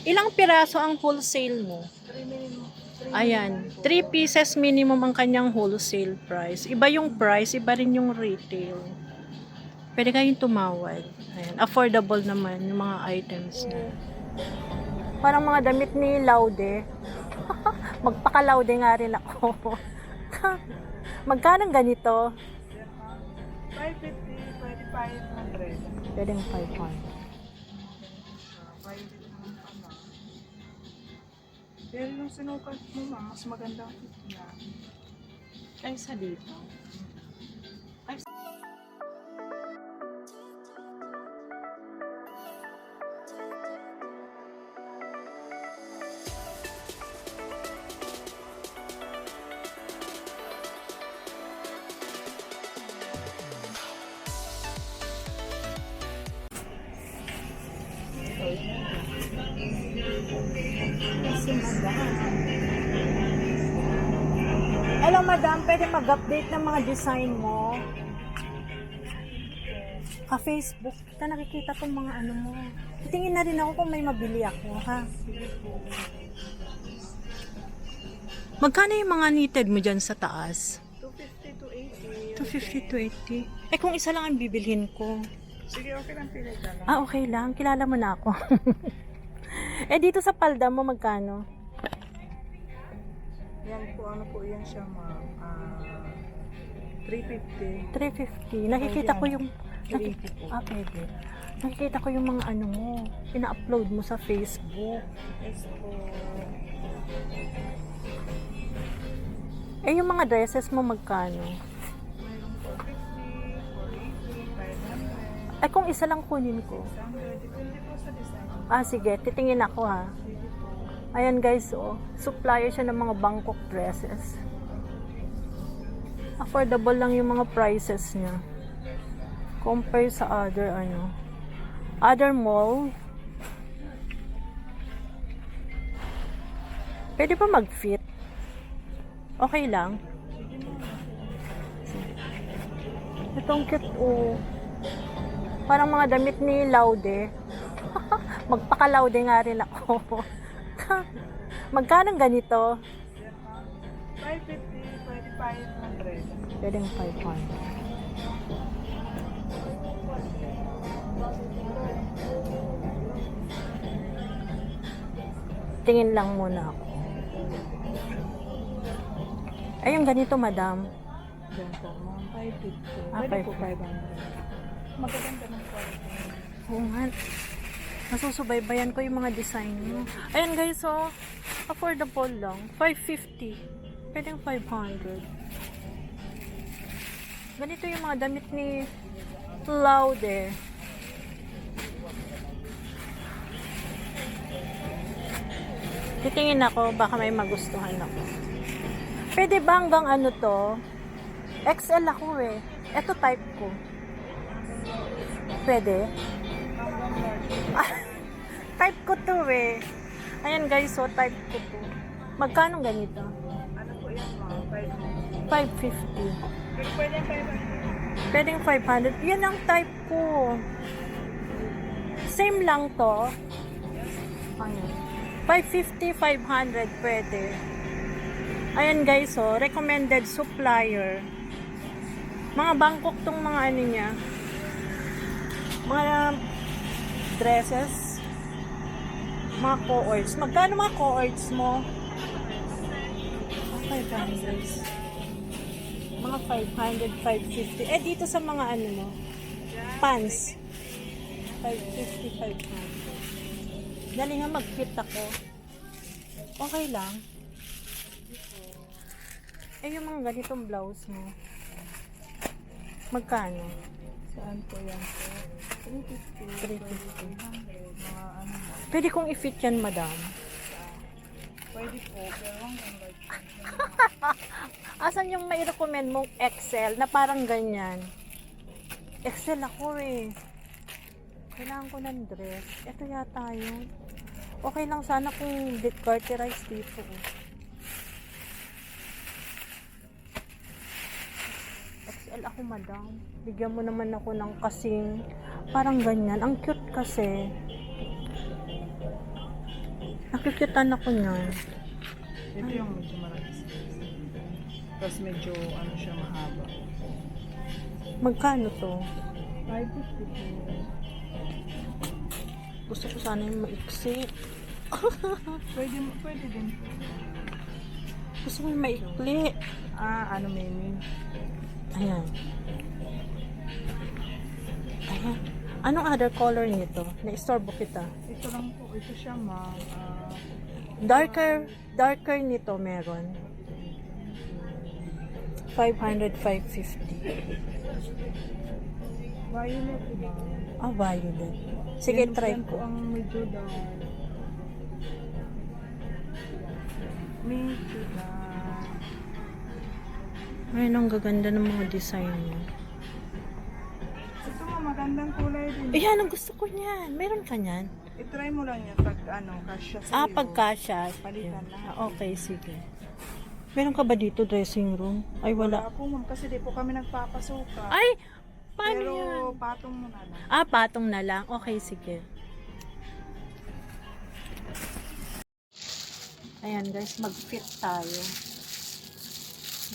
Ilang piraso ang wholesale mo? 3 minimum. 3 Ayan, 3 pieces minimum ang kanyang wholesale price. Iba yung price, iba rin yung retail. Pwede kayong tumawad. Ayan, affordable naman yung mga items na. Parang mga damit ni Laude. Magpaka-Laude nga rin ako. Magkano ganito? 550, pwede 500. Pwedeng 500. Pero yung sinukat mo, ma'am, mas maganda ang fit niya. Kaysa dito. Kasi madam. Hello madam, pwede mag-update ng mga design mo? Ka-Facebook, kita nakikita tong mga ano mo. Titingin na rin ako kung may mabili ako, ha? Magkano yung mga knitted mo dyan sa taas? 250 to 80. 250 to 80. Eh kung isa lang ang bibilhin ko. Sige, okay lang, pili ka lang. Ah, okay lang. Kilala mo na ako. Eh dito sa palda mo magkano? Yan po, ano po yan siya, ma'am. 350. 350. Nakikita ko yung... 380 po. Ah, pwede. Nakikita ko yung mga ano mo. Ina-upload mo sa Facebook. Yes po. Eh, yung mga dresses mo magkano? Mayroon 450, 480, 500, Eh, kung isa lang kunin ko. 600. Depende po sa design. Ah, sige. Titingin ako, ha. Sige po. Ayan, guys, oh. Supplier siya ng mga Bangkok dresses. Affordable lang yung mga prices niya. Compare sa other mall. Pwede pa mag-fit? Okay lang. Itong cute, oh. Parang mga damit ni Laude. Magpaka-Laude nga rin ako. Magkano ganito? 550, pwede 500. Pwedeng 500. Tingin lang muna ako. Ay, yung ganito, madam. Yan po, ma'am. 550. Ah, Pwede po 550. 500. Magaganda ng quality. Oo nga. Nasusubaybayan ko yung mga design mo. Ayan guys, so affordable lang. 550. Pwedeng 500. Ganito yung mga damit ni Laude. Titingin ako, baka may magustuhan ako. Pwede ba hanggang ano to? XL ako eh. Ito type ko. Pwede? Type ko to eh. Ayan guys, so type ko to. Magkano ganito? Ano po yan, ma'am? 550. 550. Pero pwede 500. Pwedeng 500. Yan ang type ko. Same lang to. Ayan. 550, 500 pwede. Ayan guys, so recommended supplier. Mga Bangkok tong mga ano niya. Mga dresses. Mga co-ords. Magkano mga co-ords mo? 500. Mga 500, 550. Eh, dito sa mga ano mo? Pants. 550, 500. Dali nga mag-fit ako. Okay lang. Eh, yung mga ganitong blouse mo. Magkano? Saan po yan po? 350. 350. 300. Mga ano mo. Pwede kong i-fit yan, madam. Pwede po, pero hanggang large. Asan yung may recommend mong XL na parang ganyan? XL ako eh. Kailangan ko ng dress. Ito yata yun. Okay lang sana kung carterize dito. XL ako, madam. Bigyan mo naman ako ng kasing parang ganyan. Ang cute kasi. Nakikitan ako niyan. Ito yung medyo malaki. Tapos medyo ano siya mahaba. Magkano to? 550 po. Gusto ko sana yung maiksi. Pwede din po. Gusto ko yung maikli. Ano meme? Ayan. Ayan. Anong other color nito? Na-istorbo kita. Ito lang po. Ito siya Darker nito meron. 500, 550. violet ma'am. Violet. Sige, Yan- try yan po ko. ang medyo dark. Medyo dark. Ayun, ang gaganda ng mga design niya. Ito mo, magandang kulay din. Ayan, ang gusto ko niyan. Meron ka niyan? I-try mo lang yan pag kasya sa'yo. Pagkasya. Palitan na. Okay, sige. Meron ka ba dito dressing room? Ay, wala. Wala po ma'am kasi di po kami nagpapasuka. Ay! Paano Pero yan? patong mo na lang. Patong na lang. Okay, sige. Ayan guys, mag-fit tayo.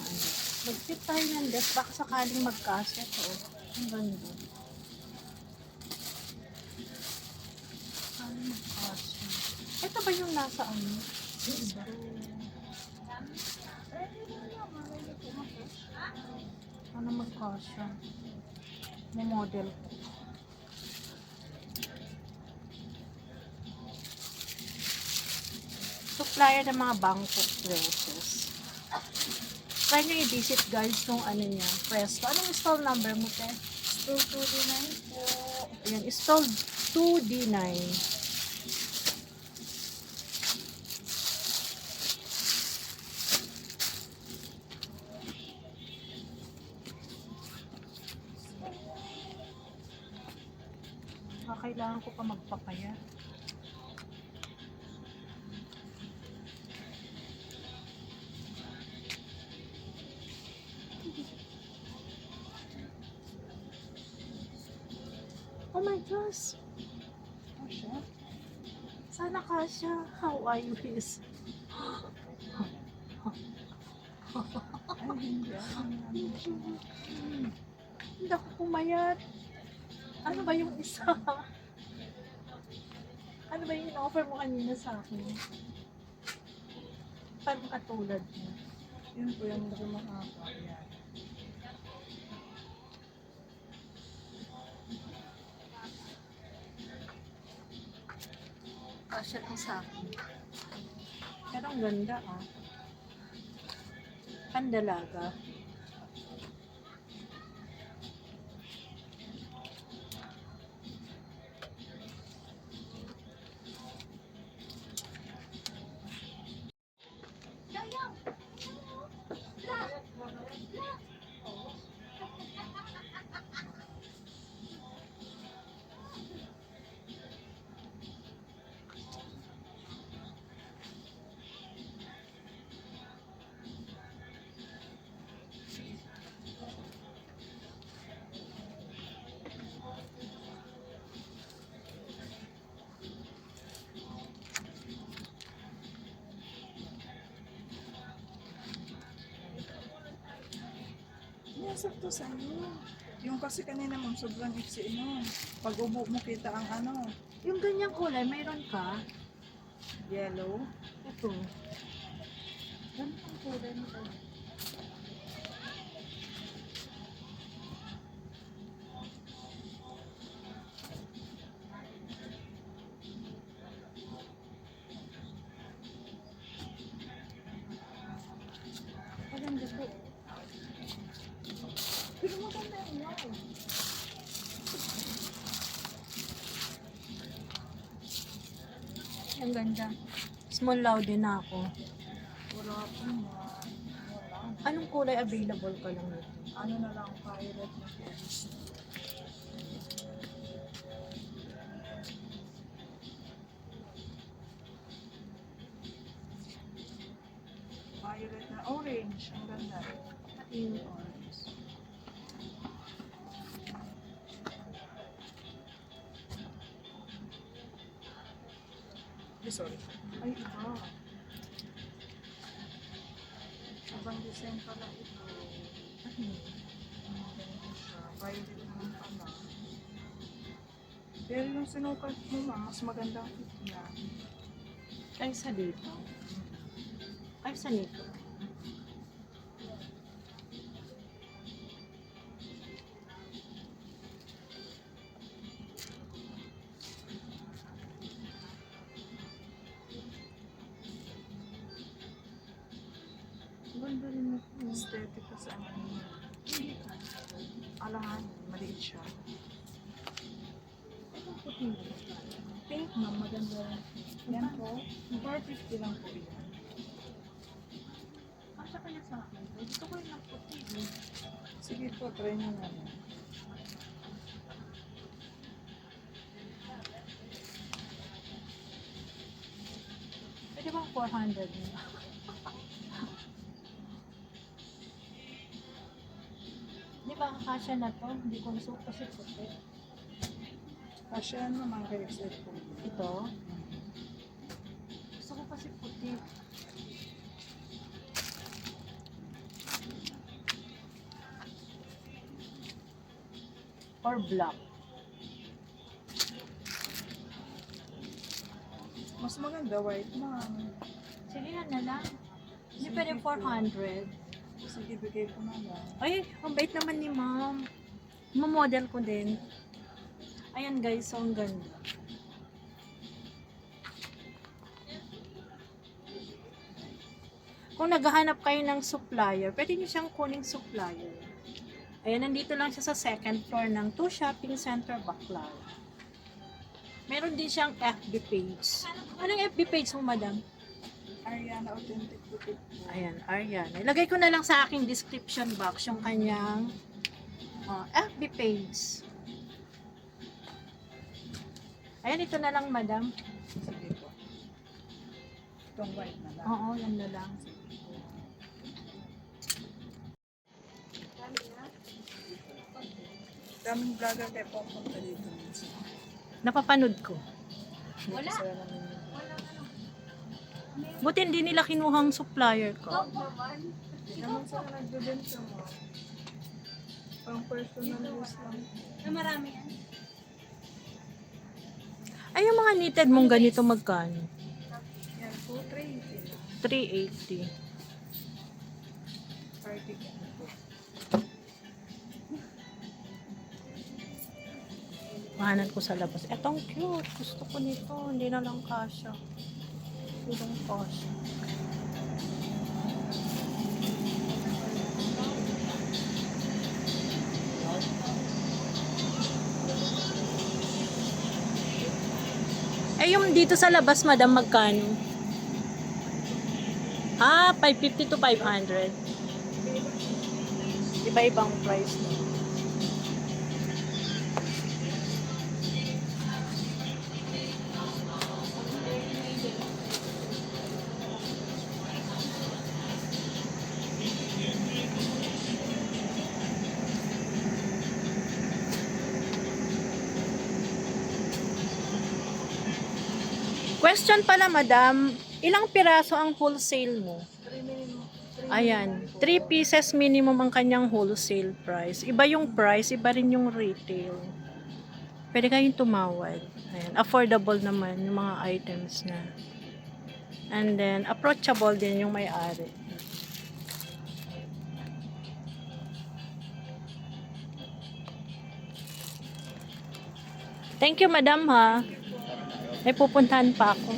Ayan. Mag-fit tayo yan guys. Baka sakaling magkasya to. Ang ganda. Sakaling magkasya. Ito ba yung nasa ano? Yung iba? Ano magkasya? May model ko. Supplier ng mga Bangkok dresses. Try nyo i-visit guys nung ano niya, Presto. Anong stall number mo, te? Stove 2D9 po. Ayan, stall 2D9. Kailangan ko pa magpapaya. Oh my gosh! Kasya? Sana kasya. How are you, Liz? Ay, hindi. Hindi ako pumayat. Ano ba yung isa? Ano ba yung in-offer mo kanina sa akin? Parang katulad niya. Yun po yung medyo mahaba. Yan. Kasya lang sa akin. Pero ang ganda Pandalaga. Sakto sa inyo. Yung kasi kanina ma'am, sobrang iksi mo. Pag ubo mo kita ang ano, Yung ganyang kulay, mayroon ka? yellow. Ito. Ganito ang kulay nito. Maganda to. Pero maganda yun. Ang ganda. Small loud din ako. Wala po ma'am. Wala. Anong kulay available ka lang nito? Ano na lang, violet na po. Violet na orange. Ang ganda. Yung Orange. This sorry. Ay, iba. Ibang design pala ito. Ganito siya. Violet naman pala. Pero yung sinukat mo, ma'am, mas maganda ang fit niya. Kaysa dito. Kaysa nito. Ganda rin ito. Aesthetic kasi ang ano niya. Alangan, maliit siya. Itong puting na. Pink, ma'am, maganda rin. Yan po. 450 lang po yan. Kasya kaya sa akin. Gusto ko yung puti. Sige po, try nyo nga. Pwede bang 400 na? Di ba kasya na to? Hindi ko gusto kasi puti. Kasi yan naman kay XL po. Ito? Gusto ko kasi puti. Or black. Mas maganda white, ma'am. Sige yan na lang. Hindi pwede 400. Sige, bigay ko na lang. Ay, ang bait naman ni ma'am. Mamodel ko din. Ayan guys, so ang ganda. Kung naghahanap kayo ng supplier, pwede nyo siyang kuning supplier. Ayan, nandito lang siya sa second floor ng 2 Shopping Center, Baclaran. Meron din siyang FB page. Anong FB page mo, madam? Ariana Authentic Boutique po. Ayan, Ariana. Ilagay ko na lang sa aking description box yung kanyang FB page. Ayan, ito na lang, madam. Sige po. Itong white na lang. Oo, yan na lang. Daming vlogger kayo pupunta dito minsan. Napapanood ko. Wala. Buti hindi nila kinuhang supplier ko. Hindi naman sila nagbibenta mo. Pang personal use lang. Na marami yan. Ay, yung mga knitted mong ganito magkano? Yan po, 380 lang. 380. Party ka na po. Mahanan ko sa labas. Etong cute. Gusto ko nito. Hindi na lang kasya. Hindi lang kasya. Eh, yung dito sa labas, madam, magkano? Ah, 550 to 500. Iba-ibang price na. Question pala, madam. Ilang piraso ang wholesale mo? 3 minimum. Ayan, 3 pieces minimum ang kanyang wholesale price. Iba yung price, iba rin yung retail. Pwede kayong tumawad. Ayan, affordable naman yung mga items na. And then, approachable din yung may-ari. Thank you, madam, ha. May pupuntahan pa ako.